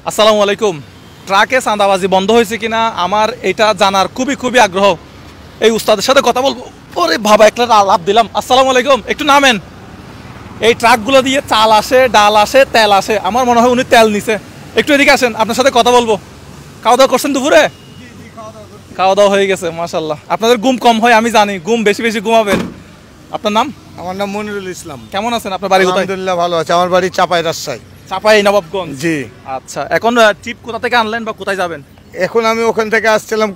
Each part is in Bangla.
আসসালামু আলাইকুম। ট্রাকে চাঁদাবাজি বন্ধ হয়েছে কিনা আমার এটা জানার খুবই খুবই আগ্রহ। এই উস্তাদের সাথে কথা বলবো। ওরে বাবা, একটা লাভ দিলাম। আসসালামু আলাইকুম, একটু নামেন। এই ট্রাকগুলো দিয়ে চাল আসে, ডাল আসে, তেল আসে। আমার মনে হয় উনি তেল নিছে। একটু এদিকে আসেন, আপনার সাথে কথা বলবো। খাওয়া দাওয়া করছেন দুপুরে? খাওয়া দাওয়া হয়ে গেছে, মাশাআল্লাহ। আপনাদের ঘুম কম হয় আমি জানি, ঘুম বেশি বেশি ঘুমাবেন। আপনার নাম? আমার নাম মনিরুল ইসলাম। কেমন আছেন? আপনার বাড়ি কোথায়? আলহামদুলিল্লাহ ভালো আছে। আমার বাড়ি চাপাই, রাজশাহী। চাপাই নবাবগঞ্জ। জি। আচ্ছা, এখন ট্রিপ কোথা থেকে আনলেন বা কোথায় যাবেন? এখন আমি ওখান থেকে আসছিলাম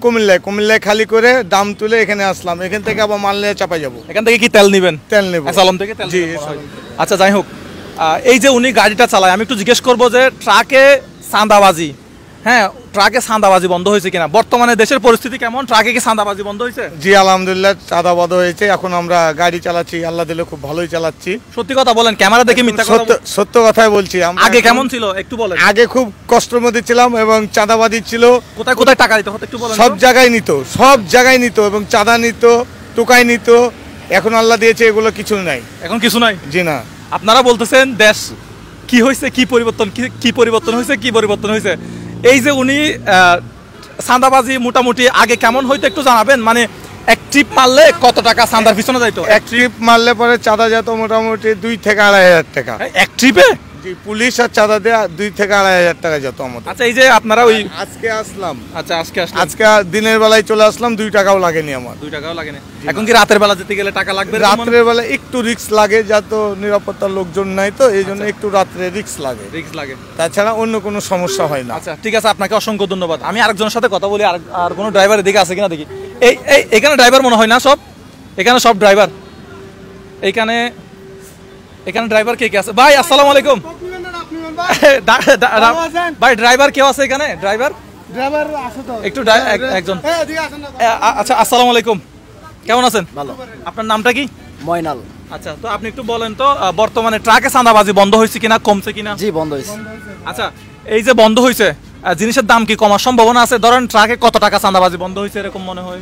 কুমিল্লায় খালি করে দাম তুলে এখানে আসলাম। এখান থেকে আবার মাল নিয়ে চাপাই যাবো। এখান থেকে কি তেল নেবেন? তেল নেব। সালাম থেকে তেল? জি। আচ্ছা, যাই হোক, এই যে উনি গাড়িটা চালায়, আমি একটু জিজ্ঞেস করবো যে ট্রাকে চাঁদাবাজি, হ্যাঁ, ট্রাকে চাঁদাবাজি বন্ধ হয়েছে কিনা? বর্তমানে দেশের পরিস্থিতি কেমন? ট্রাকে কি চাঁদাবাজি বন্ধ হয়েছে? জি আলহামদুলিল্লাহ, চাঁদাবাদ হয়েছে। এখন আমরা গাড়ি চালাচ্ছি, আল্লাহ দিলে খুব ভালোই চালাচ্ছি। সত্যি কথা বলেন, ক্যামেরা দেখে মিথ্যা কথা? সত্য কথাই বলছি। আগে কেমন ছিল একটু বলেন। আগে খুব কষ্টের মধ্যে ছিলাম এবং চাঁদাবাদি ছিল। কোথায় কোথায় টাকা দিতে হতো একটু বলেন। সব জায়গায় নিত এবং চাঁদা নিত, টোকাই নিত। এখন আল্লাহ দিয়েছে এগুলো কিছু নাই। এখন কিছু নাই? জি না। আপনারা বলতেছেন দেশ কি হয়েছে, কি পরিবর্তন, কি পরিবর্তন হয়েছে, কি পরিবর্তন হয়েছে। এই যে উনি চাঁদাবাজি মোটামুটি আগে কেমন হইতো একটু জানাবেন? মানে এক ট্রিপ মারলে কত টাকা চাঁদার পিছনে যাইতো? এক ট্রিপ মারলে পরে চাঁদা যেত মোটামুটি 2 থেকে 2,500 টাকা। এক ট্রিপে? জি, পুলিশ আর চাঁদা দেয়া 2 থেকে 2,500 টাকা যেত আমাদের। আচ্ছা, এই যে আপনারা ওই আজকে আসলাম। আচ্ছা, আজকে দিনের বেলায় চলে আসলাম, 2 টাকাও লাগেনি আমার। 2 টাকাও লাগেনি। এখন কি রাতের বেলা যেতে গেলে টাকা লাগবে? রাতের বেলা একটু রিস্ক লাগে, যত নিরাপত্তার লোকজন নাই তো এই জন্য একটু রাত্রে রিস্ক লাগে। তাছাড়া অন্য কোনো সমস্যা হয় না। আচ্ছা, ঠিক আছে, আপনাকে অসংখ্য ধন্যবাদ। আমি আরেকজনের সাথে কথা বলি। আর কোনো ড্রাইভার এদিকে আছে কিনা দেখি। এখানে ড্রাইভার মনে হয় না সব? এখানে সব ড্রাইভার? এখানে ড্রাইভার কে কে আছে? ভাই আসসালামু আলাইকুম। ভাই ড্রাইভার কেউ আছে এখানে? ড্রাইভার আছে তো একটু একজন। আচ্ছা, আসসালামু আলাইকুম, কেমন আছেন? ভালো। আপনার নামটা কি? ময়নাল। আচ্ছা, তো আপনি একটু বলেন তো বর্তমানে ট্রাকে চাঁদাবাজি বন্ধ হয়েছে কিনা, কমছে কিনা? জি, বন্ধ হয়েছে। আচ্ছা, এই যে বন্ধ হয়েছে, জিনিসের দাম কি কমার সম্ভাবনা আছে? ধরেন ট্রাকে কত টাকা চাঁদাবাজি বন্ধ হয়েছে এরকম মনে হয়?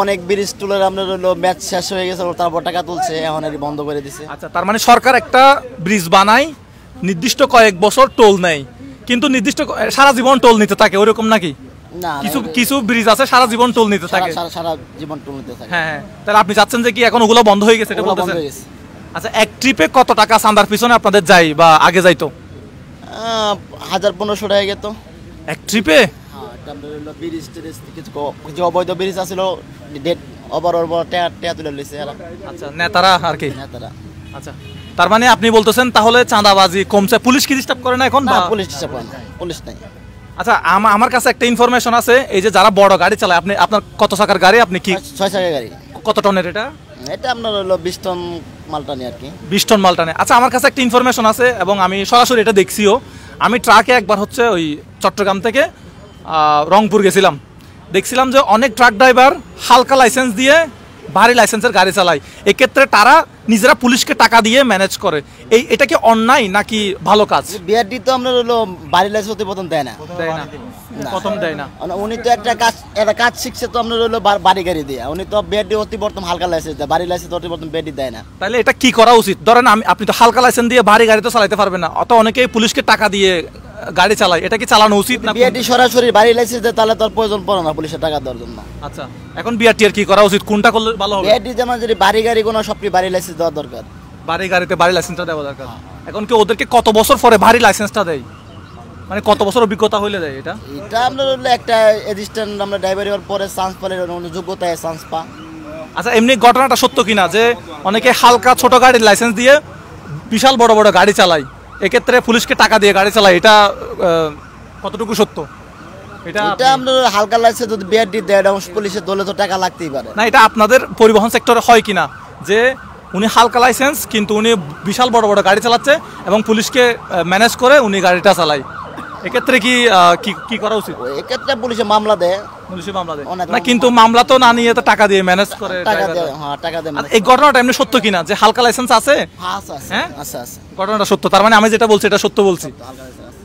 অনেক ব্রিজ তুলের আপনার হলো ম্যাচ শেষ হয়ে গেছে, তারপর টাকা তুলছে, এখন আর বন্ধ করে দিছে। আচ্ছা, তার মানে সরকার একটা ব্রিজ বানায়, নির্দিষ্ট কয়েক বছর টোল নেয়, কিন্তু নির্দিষ্ট সারা জীবন টোল নিতে থাকে, ওরকম নাকি? না, কিছু ব্রিজ আছে সারা জীবন টোল নিতে থাকে। সারা জীবন টোল নিতে থাকে। হ্যাঁ, তাহলে আপনি চাচ্ছেন যে কি এখন ওগুলো বন্ধ হয়ে গেছে এটা বলতেছেন? আচ্ছা, এক ট্রিপে কত টাকা চাঁদার পিছনে আপনাদের যায় বা আগে যাইতো? 1000-1500 টাকা গেতো এক ট্রিপে। কিছু অবৈধ ব্রিজ আছিল, ডেট ওভার টেয়া তুলে লইছে। আচ্ছা, নেতারা আর কি? নেতারা। আচ্ছা, তার মানে আপনি বলতেছেন তাহলে চাঁদাবাজি কমছে। পুলিশ কি ডিস্টার্ব করে না এখন? পুলিশ ডিস্টার্ব করে না, পুলিশ নাই। আচ্ছা, আমার কাছে একটা ইনফরমেশন আছে, এই যে যারা বড় গাড়ি চালায়, আপনার কত চাকার গাড়ি? আপনি কি 6 চাকার গাড়ি? কত টনের এটা? এটা আপনার হলো 20 টন মাল টানে আর কি। 20 টন মাল টানে। আচ্ছা, আমার কাছে একটা ইনফরমেশন আছে এবং আমি সরাসরি এটা দেখছিও। আমি ট্রাকে একবার হচ্ছে ওই চট্টগ্রাম থেকে রংপুর গেছিলাম, দেখছিলাম যে অনেক ট্রাক ড্রাইভার হালকা লাইসেন্স দিয়ে ভারী লাইসেন্সের গাড়ি চালায়। এক্ষেত্রে তারা নিজেরা পুলিশকে টাকা দিয়ে ম্যানেজ করে। এটা কি অন্যায় নাকি ভালো কাজ? বিআরডি তো আপনার হলো ভারী লাইসেন্স প্রথম দেয় না। প্রথম দেয় না। উনি তো একটা কাজ শিখছে তো আপনার হলো বাড়ি গাড়ি দিয়ে। উনি তো বিআরডি অতিবর্তম হালকা লাইসেন্স দেয়, ভারী লাইসেন্স অতিবর্তম বিআরডি দেয় না। তাহলে এটা কি করা উচিত? ধরেন আপনি তো হালকা লাইসেন্স দিয়ে ভারী গাড়ি তো চালাতে পারবেন না, অত অনেকেই পুলিশকে টাকা দিয়ে গাড়ি চালায়। এটা কি চালানো উচিত না? বিআরডি সরাসরি ভারী লাইসেন্স দেয়, তাহলে তোর প্রয়োজন পড়ে না পুলিশের টাকা দেওয়ার জন্য। আচ্ছা, এখন বিআরটি এর কি করা উচিত? কোনটা করলে ভালো হবে? বিআরডি যেমন যদি ভারী গাড়ি কোনো সবটি ভারী লাইসেন্স দেওয়া দরকার। ভারী গাড়িতে ভারী লাইসেন্সটা দেওয়া দরকার। এখন কি ওদেরকে কত বছর পরে ভারী লাইসেন্সটা দেয়? মানে কত বছর অভিজ্ঞতা হইলে দেয় এটা? এটা আপনার হলো একটা অ্যাসিস্ট্যান্ট আমরা ড্রাইভার হওয়ার পরে চান্স পেলে যোগ্যতায় চান্স পা। আচ্ছা, এমনি ঘটনাটা সত্য কিনা যে অনেকে হালকা ছোট গাড়ির লাইসেন্স দিয়ে বিশাল বড় বড় গাড়ি চালায়, এক্ষেত্রে পুলিশকে টাকা দিয়ে গাড়ি চালায়, এটা কতটুকু সত্য? এটা আপনার হালকা লাইসেন্স যদি বিআরডি দেয় পুলিশের দলে তো টাকা লাগতেই পারে না। এটা আপনাদের পরিবহন সেক্টরে হয় কিনা যে উনি হালকা লাইসেন্স কিন্তু উনি বিশাল বড় বড় গাড়ি চালাচ্ছে এবং পুলিশকে ম্যানেজ করে উনি গাড়িটা চালায়, এক্ষেত্রে কি করা উচিত? এক্ষেত্রে পুলিশে মামলা দেয়। না, কিন্তু মামলা তো না নিয়ে তো টাকা দিয়ে ম্যানেজ করে। এই ঘটনাটা এমনি সত্য কিনা যে হালকা লাইসেন্স আছে? হ্যাঁ, ঘটনাটা সত্য। তার মানে আমি যেটা বলছি এটা সত্য বলছি।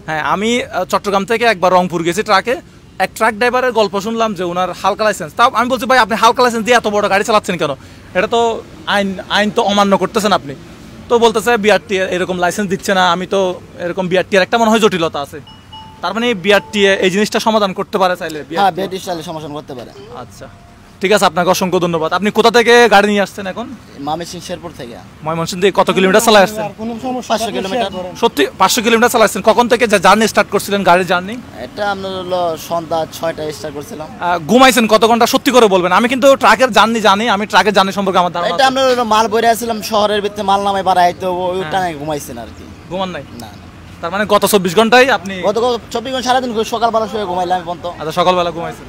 হ্যাঁ, আমি চট্টগ্রাম থেকে একবার রংপুর গেছি ট্রাকে। এক ট্রাক ড্রাইভারের গল্প শুনলাম যে ওনার হালকা লাইসেন্স। তাও আমি বলছি ভাই আপনি হালকা লাইসেন্স দিয়ে এত বড় গাড়ি চালাচ্ছেন কেন? এটা তো আইন তো অমান্য করতেছেন আপনি। তো বলতেছে বিআরটি এরকম লাইসেন্স দিচ্ছে না। আমি তো এরকম বিআরটি এর একটা মনে হয় জটিলতা আছে। তার মানে বিআরটি এই জিনিসটা সমাধান করতে পারে চাইলে হ্যাঁ বিআরটি চাইলে সমাধান করতে পারে। আচ্ছা ঠিক আছে, আপনাকে অসংখ্য ধন্যবাদ। আপনি কোথা থেকে গাড়ি নিয়ে আসছেন এখন? ময়মনসিংহ শেরপুর থেকে। ময়মনসিংহ থেকে কত কিলোমিটার চালাই আসছেন? 500 কিলোমিটার। সত্যি 500 কিলোমিটার চালাচ্ছেন? কখন থেকে জার্নি স্টার্ট করছিলেন, গাড়ির জার্নি? এটা আপনার হলো সন্ধ্যা 6টায় স্টার্ট করছিলাম। ঘুমাইছেন কত ঘন্টা সত্যি করে বলবেন? আমি কিন্তু ট্রাকের জার্নি জানি, আমি ট্রাকের জার্নি সম্পর্কে আমার ধারণা এটা আছে। আমরা হলো মাল বইরে আসছিলাম শহরের ভিতরে, মাল নামাই বাড়াই তো ওইটা নাই ঘুমাইছেন আর কি। ঘুমান নাই? না না, তার মানে গত 24 ঘন্টায় আপনি? গত 24 ঘন্টা সারাদিন সকালবেলা শুয়ে ঘুমাইলাম আমি পর্যন্ত। আচ্ছা সকালবেলা ঘুমাইছেন।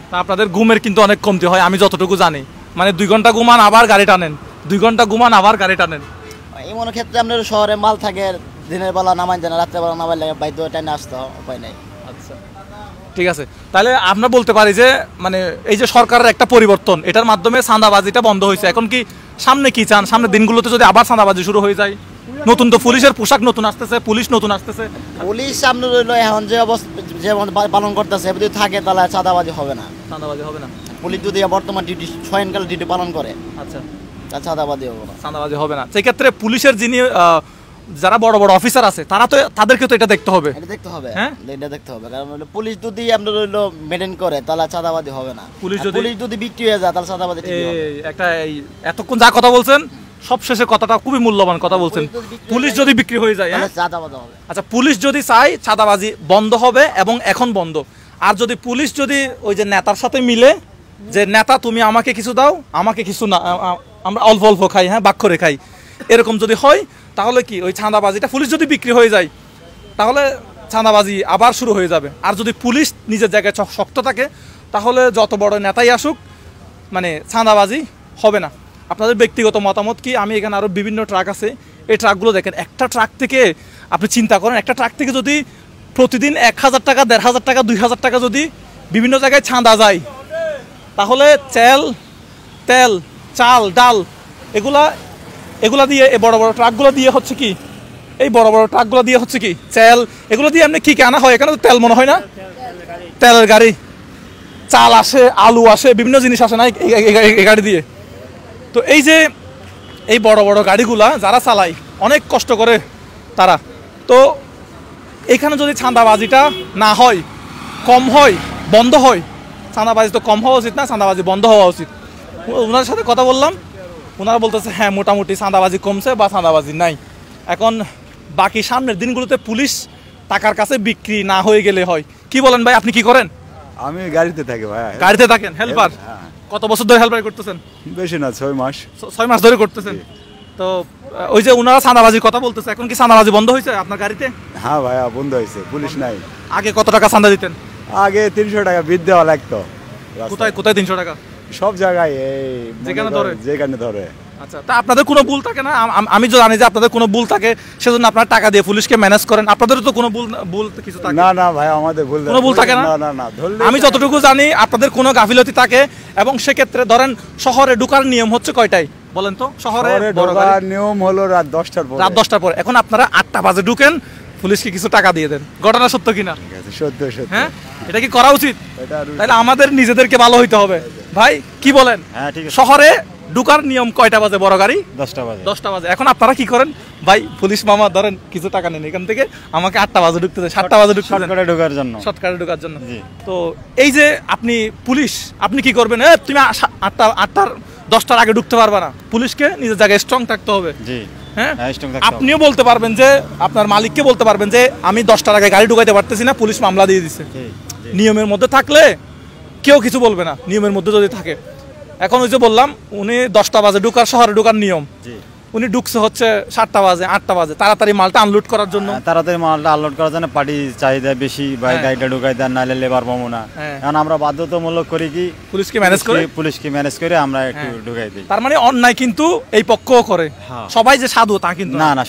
তা আপনাদের ঘুমের কিন্তু অনেক কমতি হয় আমি যতটুকু জানি, মানে 2 ঘন্টা ঘুমান আবার গাড়ি টানেন, 2 ঘন্টা ঘুমান আবার গাড়ি টানেন। এমন ক্ষেত্রে আপনার শহরে মাল থাকে, দিনের বেলা নামাই যায় না, রাত্রে বেলা নামাই লাগে, বাধ্য টাইমে আসতে হয়, উপায় নাই। আচ্ছা ঠিক আছে, তাহলে আমরা বলতে পারি যে মানে এই যে সরকারের একটা পরিবর্তন, এটার মাধ্যমে চাঁদাবাজিটা বন্ধ হয়েছে। এখন কি সামনে কি চান? সামনে দিনগুলোতে যদি আবার চাঁদাবাজি শুরু হয়ে যায়? নতুন তো পুলিশের পোশাক নতুন আসতেছে, পুলিশ নতুন আসতেছে। পুলিশ আপনার রইলো এখন যে অবস্থা যেমন পালন করতেছে যদি থাকে তাহলে চাঁদাবাজি হবে না। চাঁদাবাজি হবে না? পুলিশ যদি বর্তমান ডিউটি স্বয়ংকাল ডিউটি পালন করে আচ্ছা তাহলে চাঁদাবাজি হবে না। চাঁদাবাজি হবে না। সেক্ষেত্রে পুলিশের যিনি যারা বড় বড় অফিসার আছে তারা তো, তাদেরকে তো এটা দেখতে হবে। এটা দেখতে হবে, হ্যাঁ এটা দেখতে হবে, কারণ হলো পুলিশ যদি আপনার রইলো মেনটেন করে তাহলে চাঁদাবাজি হবে না। পুলিশ যদি বিক্রি হয়ে যায় তাহলে চাঁদাবাজি ঠিকই হবে। একটা এতক্ষণ যা কথা বলছেন সবশেষে কথাটা খুবই মূল্যবান কথা বলছেন। পুলিশ যদি বিক্রি হয়ে যায় তাহলে চাঁদাবাজি হবে। আচ্ছা পুলিশ যদি চায় চাঁদাবাজি বন্ধ হবে এবং এখন বন্ধ। আর যদি পুলিশ যদি ওই যে নেতার সাথে মিলে যে নেতা তুমি আমাকে কিছু দাও আমাকে কিছু না, আমরা অল্প অল্প খাই, হ্যাঁ বাক করে খাই, এরকম যদি হয় তাহলে কি ওই চাঁদাবাজিটা পুলিশ যদি বিক্রি হয়ে যায় তাহলে চাঁদাবাজি আবার শুরু হয়ে যাবে। আর যদি পুলিশ নিজের জায়গায় শক্ত থাকে তাহলে যত বড় নেতাই আসুক মানে চাঁদাবাজি হবে না। আপনাদের ব্যক্তিগত মতামত কি? আমি এখানে আরও বিভিন্ন ট্রাক আছে, এই ট্রাকগুলো দেখেন, একটা ট্রাক থেকে আপনি চিন্তা করেন, একটা ট্রাক থেকে যদি প্রতিদিন 1000 টাকা 1500 টাকা 2000 টাকা যদি বিভিন্ন জায়গায় চাঁদা যায় তাহলে তেল চাল ডাল এগুলা দিয়ে এই বড় বড় ট্রাকগুলো দিয়ে হচ্ছে কি, এই বড় বড় ট্রাকগুলো দিয়ে হচ্ছে কি চাল, এগুলো দিয়ে এমনি কি আনা হয়? এখানে তো তেল মনে হয় না, তেলের গাড়ি, চাল আসে, আলু আসে, বিভিন্ন জিনিস আসে না এই গাড়ি দিয়ে। তো এই যে এই বড় বড় গাড়িগুলা যারা চালায় অনেক কষ্ট করে তারা, তো এখানে যদি চাঁদাবাজিটা না হয়, কম হয়, বন্ধ হয়, চাঁদাবাজি তো কম হওয়া উচিত না, চাঁদাবাজি বন্ধ হওয়া উচিত। ওনার সাথে কথা বললাম, ওনারা বলতেছে হ্যাঁ মোটামুটি চাঁদাবাজি কমছে বা চাঁদাবাজি নাই। এখন বাকি সামনের দিনগুলোতে পুলিশ টাকার কাছে বিক্রি না হয়ে গেলে হয়। কি বলেন ভাই, আপনি কি করেন? আমি গাড়িতে থাকি ভাই। গাড়িতে থাকেন, হেল্পার? কত বছর ধরে হেল্পার করতেছেন? বেশি না, 6 মাস। 6 মাস ধরে করতেছেন। তো ওই যে ওনারা চাঁদাবাজির কথা বলতেছে, এখন কি চাঁদাবাজি বন্ধ হয়েছে আপনার গাড়িতে? হ্যাঁ ভাইয়া বন্ধ হয়েছে, পুলিশ নাই। আগে কত টাকা চাঁদা দিতেন? আগে 300 টাকা বিল দেওয়া লাগতো। কোথায় কোথায় 300 টাকা? সব জায়গায়, এই যেখানে ধরে। আচ্ছা, তা আপনাদের কোনো ভুল থাকে না? আমি তো জানি যে আপনাদের কোনো ভুল থাকে, সেজন্য আপনারা টাকা দিয়ে পুলিশকে ম্যানেজ করেন। আপনাদেরও তো কোনো ভুল কিছু থাকে না? না ভাই, আমাদের কোনো ভুল থাকে না। আমি যতটুকু জানি আপনাদের কোনো গাফিলতি থাকে, এবং সেক্ষেত্রে ধরেন শহরে ঢোকার নিয়ম হচ্ছে কয়টায় বলেন তো? শহরে ঢোকার নিয়ম হলো রাত 10টার পর। রাত 10টার পর। এখন আপনারা 8টা বাজে ঢুকেন, পুলিশকে কিছু টাকা দিয়ে দেন। ঘটনা সত্য কিনা? সত্য। হ্যাঁ, এটা কি করা উচিত? তাহলে আমাদের নিজেদেরকে ভালো হইতে হবে ভাই, কি বলেন? হ্যাঁ ঠিক আছে। শহরে ঢুকার নিয়ম কয়টা বাজে? বড় গাড়ি 10টা বাজে। এখন আপনারা কি করেন ভাই? পুলিশ মামা ধরেন কিছু টাকা নেন এখান থেকে, আমাকে 8টা বাজে ঢুকতে দেয়, 7টা বাজে ঢুকতে দেন, শর্টকাটে ঢোকার জন্য। তো এই যে আপনি পুলিশ, আপনি কি করবেন? তুমি 8টার 10টার আগে ঢুকতে পারবা না। পুলিশকে নিজের জায়গায় স্ট্রং থাকতে হবে। হ্যাঁ, আপনিও বলতে পারবেন যে, আপনার মালিককে বলতে পারবেন যে আমি 10টার আগে গাড়ি ঢুকাইতে পারতেছি না, পুলিশ মামলা দিয়ে দিচ্ছে। নিয়মের মধ্যে থাকলে কেউ কিছু বলবে না, নিয়মের মধ্যে যদি থাকে। এখন ওই যে বললাম, উনি 10টা বাজে ঢুকার, শহরে ঢুকার নিয়ম, উনি ঢুকছে হচ্ছে 7টা বাজে 8টা বাজে, তাড়াতাড়ি মালটা আনলোড করার জন্য। পার্টি চাহিদা বেশি, গাড়িটা ঢুকাই দেন, নাহলে লেবার পাবো না। এখন আমরা বাধ্যতামূলক করি কি পুলিশকে ম্যানেজ করে আমরা একটু ঢুকাই দিই। তার মানে অন্যায় কিন্তু এই পক্ষও করে, সবাই যে সাধু তা কিন্তু না।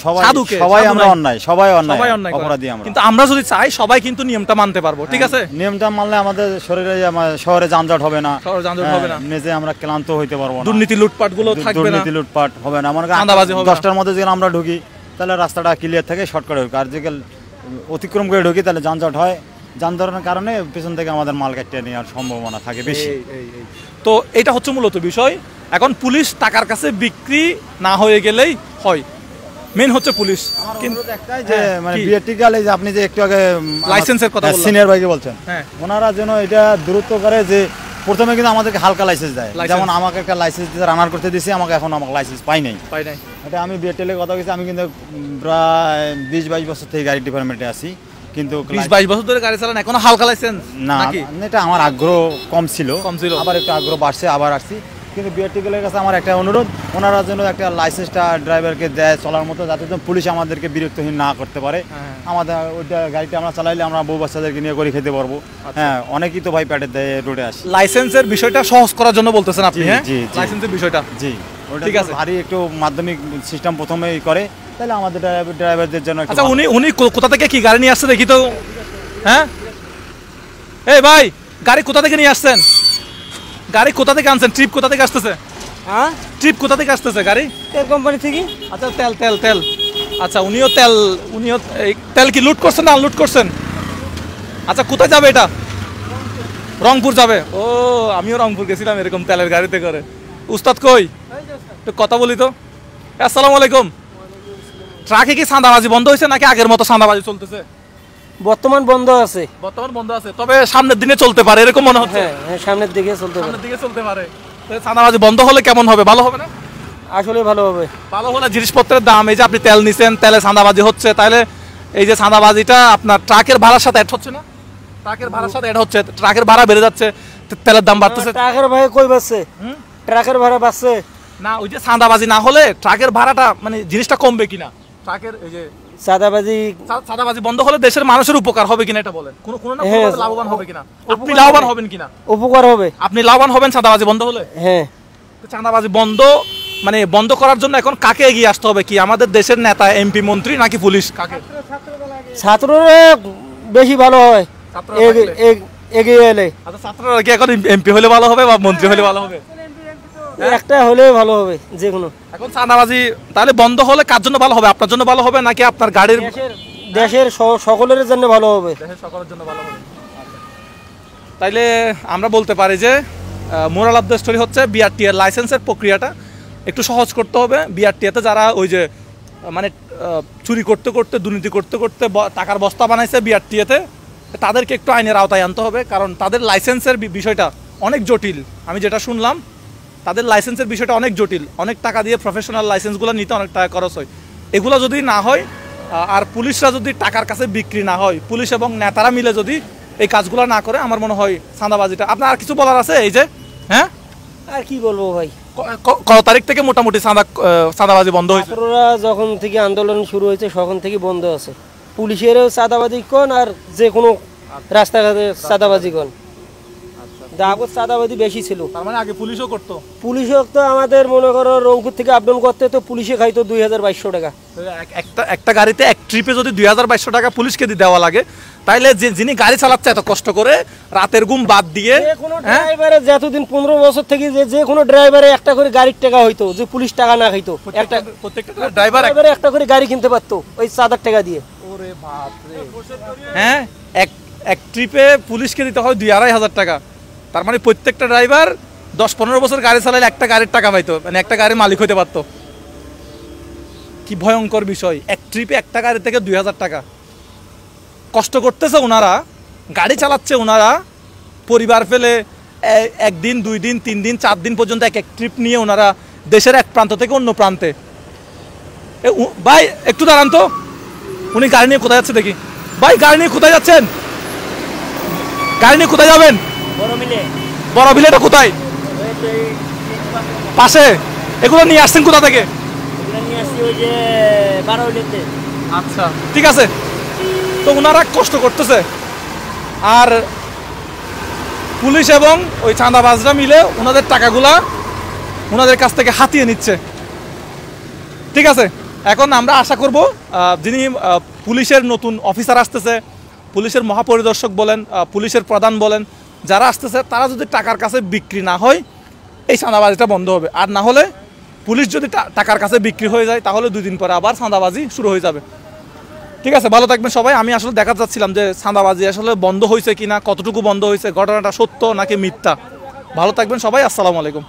সবাই আমরা অন্যায়, সবাই অপরাধী আমরা। কিন্তু আমরা যদি চাই সবাই কিন্তু নিয়মটা মানতে পারবো, ঠিক আছে? নিয়মটা মানলে আমাদের শহরে যানজট হবে না, নিজে আমরা ক্লান্ত হইতে পারবো না, দুর্নীতি লুটপাট গুলো থাকবে না, লুটপাট হবে না। আমার 10টার মধ্যে যদি আমরা ঢুকি তাহলে রাস্তাটা ক্লিয়ার থাকে, শর্টকাট হবে। আর যদি অতিক্রম করে ঢুকি তাহলে যানজট হয়, যানজটের কারণে পেছন থেকে আমাদের মাল কাটতে নেওয়ার সম্ভাবনা থাকে বেশি। তো এটা হচ্ছে মূলত বিষয়। এখন পুলিশ টাকার কাছে বিক্রি না হয়ে গেলেই হয়। মেন হচ্ছে পুলিশ। কিন্তু একটাই যে মানে বিআরটিএল এই যে আপনি যে একটু আগে লাইসেন্সের কথা বললেন, সিনিয়র ভাইকে বলছেন, হ্যাঁ ওনারা যেন এটা দ্রুত করে যে প্রথমে কিন্তু আমাদেরকে হালকা লাইসেন্স দেয়, যেমন আমাকে একটা লাইসেন্স দিয়ে রানার করতে দিয়েছে, আমাকে এখন আমাকে লাইসেন্স পাই নাই। এটা আমি বিআরটিএল এর কথা বলছি, আমি কিন্তু প্রায় 20-22 বছর থেকে গাড়ি ডিপার্টমেন্টে আছি, কিন্তু 20-22 বছর ধরে গাড়ি চালান, এখনো হালকা লাইসেন্স না, নাকি? এটা আমার আগ্রহ কম ছিল, আবার একটু আগ্রহ বাড়ছে, আবার আসছি। কিন্তু বিআরটিএল এর কাছে আমার একটা অনুরোধ, ওনারা যেন একটা লাইসেন্সটা ড্রাইভারকে দেয় চলার মতো, যাতে পুলিশ আমাদেরকে বিরক্তহীন না করতে পারে। আমাদের ওইটা গাড়িটা আমরা চালাইলে আমরা বউ বাচ্চাদেরকে নিয়ে করে খেতে পারবো। হ্যাঁ, অনেকেই তো ভাই প্যাটের দেয় রোডে আসে। লাইসেন্সের বিষয়টা সহজ করার জন্য বলতেছেন আপনি? হ্যাঁ, লাইসেন্সের বিষয়টা জি, ঠিক আছে। ভারী একটু মাধ্যমিক সিস্টেম প্রথমেই করে, তাহলে আমাদের ড্রাইভারদের জন্য। আচ্ছা, উনি কোথা থেকে কি গাড়ি নিয়ে আসছে দেখি তো। হ্যাঁ, এই ভাই, গাড়ি কোথা থেকে নিয়ে আসছেন? গাড়ি কোথা থেকে আনছেন? ট্রিপ কোথা থেকে আসতেছে? হ্যাঁ, ট্রিপ কোথা থেকে আসতেছে গাড়ি? তেল কোম্পানি থেকে। আচ্ছা, তেল। আচ্ছা, উনিও তেল কি লুট করছেন না আনলুট করছেন? আচ্ছা, কোথায় যাবে এটা? রংপুর যাবে। ও, আমিও রংপুর গেছিলাম এরকম তেলের গাড়িতে করে। উস্তাদ কই, একটু কথা বলি তো। আসসালামু আলাইকুম। ট্রাকে কি চাঁদাবাজি বন্ধ হয়েছে নাকি আগের মতো চাঁদাবাজি চলতেছে? বর্তমান বন্ধ আছে। বর্তমান বন্ধ আছে, তবে সামনের দিনে চলতে পারে এরকম মনে হচ্ছে। হ্যাঁ, সামনের দিকে চলতে পারে। চাঁদাবাজি বন্ধ হলে কেমন হবে? ভালো হবে না? আসলে ভালো হবে। ভালো হলে জিনিসপত্রের দাম, এই যে আপনি তেল নিছেন, তেলে চাঁদাবাজি হচ্ছে, তাহলে এই যে চাঁদাবাজিটা আপনার ট্রাকের ভাড়ার সাথে অ্যাড হচ্ছে না? ট্রাকের ভাড়ার সাথে অ্যাড হচ্ছে, ট্রাকের ভাড়া বেড়ে যাচ্ছে, তেলের দাম বাড়তেছে। ট্রাকের ভাড়া কই বাড়ছে? ট্রাকের ভাড়া বাড়ছে না, ওই যে চাঁদাবাজি না হলে ট্রাকের ভাড়াটা মানে জিনিসটা কমবে কিনা? ট্রাকের এই যে চাঁদাবাজি বন্ধ হলে দেশের মানুষের উপকার হবে কিনা এটা বলেন। কোনো লাভবান হবে কিনা? আপনি লাভবান হবেন কিনা? উপকার হবে। আপনি লাভবান হবেন চাঁদাবাজি বন্ধ হলে? হ্যাঁ। চাঁদাবাজি বন্ধ করার জন্য এখন কাকে এগিয়ে আসতে হবে? কি আমাদের দেশের নেতা, এমপি, মন্ত্রী নাকি পুলিশ? কাকে? ছাত্ররা বেশি ভালো হয় এগিয়ে এলে। আচ্ছা, ছাত্ররা কি এখন এমপি হলে ভালো হবে বা মন্ত্রী হলে ভালো হবে? একটা হলে ভালো হবে, যে কোনো। এখন চাঁদাবাজি তাহলে বন্ধ হলে কার জন্য ভালো হবে? আপনার জন্য ভালো হবে নাকি আপনার গাড়ির? দেশের সকলের জন্য ভালো হবে। দেশের সকলের জন্য ভালো হবে। তাইলে আমরা বলতে পারি যে মোরাল অফ দ্য স্টোরি হচ্ছে বিআরটিএর লাইসেন্সের প্রক্রিয়াটা একটু সহজ করতে হবে। বিআরটিএতে যারা ওই যে মানে চুরি করতে করতে, দুর্নীতি করতে করতে টাকার বস্তা বানাইছে বিআরটিএতে, তাদেরকে একটু আইনের আওতায় আনতে হবে, কারণ তাদের লাইসেন্সের বিষয়টা অনেক জটিল। আমি যেটা শুনলাম, তাদের লাইসেন্সের বিষয়টা অনেক জটিল, অনেক টাকা দিয়ে প্রফেশনাল লাইসেন্সগুলো নিতে অনেক টাকা খরচ হয়। এগুলো যদি না হয় আর পুলিশরা যদি টাকার কাছে বিক্রি না হয়, পুলিশ এবং নেতারা মিলে যদি এই কাজগুলো না করে, আমার মনে হয় চাঁদাবাজিটা। আপনার আর কিছু বলার আছে? এই যে হ্যাঁ, আর কি বলবো ভাই, কত তারিখ থেকে মোটামুটি চাঁদাবাজি বন্ধ হয়েছে? ছাত্ররা যখন থেকে আন্দোলন শুরু হয়েছে তখন থেকে বন্ধ আছে। পুলিশেরও চাঁদাবাজি কোন আর যে কোনো রাস্তাঘাটে চাঁদাবাজি কোন, চাঁদাবাজি বেশি ছিল। তার মানে আগে পুলিশও করতো? পুলিশও তো আমাদের মনে করো রংপুর থেকে আপ ডাউন করতে তো পুলিশে খাইতো 2200 টাকা। একটা গাড়িতে এক ট্রিপে যদি 2200 টাকা পুলিশকে দেওয়া লাগে, তাইলে যিনি গাড়ি চালাচ্ছে এত কষ্ট করে রাতের ঘুম বাদ দিয়ে, ড্রাইভারে যতদিন 15 বছর থেকে যে কোনো ড্রাইভারে একটা করে গাড়ির টাকা হইতো, যে পুলিশ টাকা না খাইতো, প্রত্যেকটা ড্রাইভার একটা করে গাড়ি কিনতে পারতো ওই চাঁদার টাকা দিয়ে। ওরে বাপ রে। হ্যাঁ, এক ট্রিপে পুলিশকে দিতে হয় 2-2500 টাকা। তার মানে প্রত্যেকটা ড্রাইভার 10-15 বছর গাড়ি চালাইলে একটা গাড়ির টাকা পাইতো, মানে একটা গাড়ির মালিক হইতে পারতো। কি ভয়ঙ্কর বিষয়! এক ট্রিপে একটা গাড়ি থেকে 2000 টাকা। কষ্ট করতেছে ওনারা, গাড়ি চালাচ্ছে ওনারা, পরিবার ফেলে একদিন, 2 দিন, 3 দিন, 4 দিন পর্যন্ত এক ট্রিপ নিয়ে ওনারা দেশের এক প্রান্ত থেকে অন্য প্রান্তে। ভাই একটু দাঁড়ান তো, উনি গাড়ি নিয়ে কোথায় যাচ্ছে দেখি। ভাই, গাড়ি নিয়ে কোথায় যাচ্ছেন? গাড়ি নিয়ে কোথায় যাবেন? বড় বিলেটা কোথায়? পাশে। এগুলো নিয়ে আসছেন কোথা থেকে? আচ্ছা, ঠিক আছে। তো ওনারা কষ্ট করতেছে, আর পুলিশ এবং ওই চাঁদাবাজরা মিলে ওনাদের টাকাগুলা ওনাদের কাছ থেকে হাতিয়ে নিচ্ছে। ঠিক আছে, এখন আমরা আশা করব যিনি পুলিশের নতুন অফিসার আসতেছে, পুলিশের মহাপরিদর্শক বলেন, পুলিশের প্রধান বলেন, যারা আসতেছে তারা যদি টাকার কাছে বিক্রি না হয়, এই চাঁদাবাজিটা বন্ধ হবে। আর না হলে পুলিশ যদি টাকার কাছে বিক্রি হয়ে যায়, তাহলে 2 দিন পরে আবার চাঁদাবাজি শুরু হয়ে যাবে। ঠিক আছে, ভালো থাকবেন সবাই। আমি আসলে দেখাতে চাচ্ছিলাম যে চাঁদাবাজি আসলে বন্ধ হয়েছে কিনা, কতটুকু বন্ধ হয়েছে, ঘটনাটা সত্য নাকি মিথ্যা। ভালো থাকবেন সবাই, আসসালামু আলাইকুম।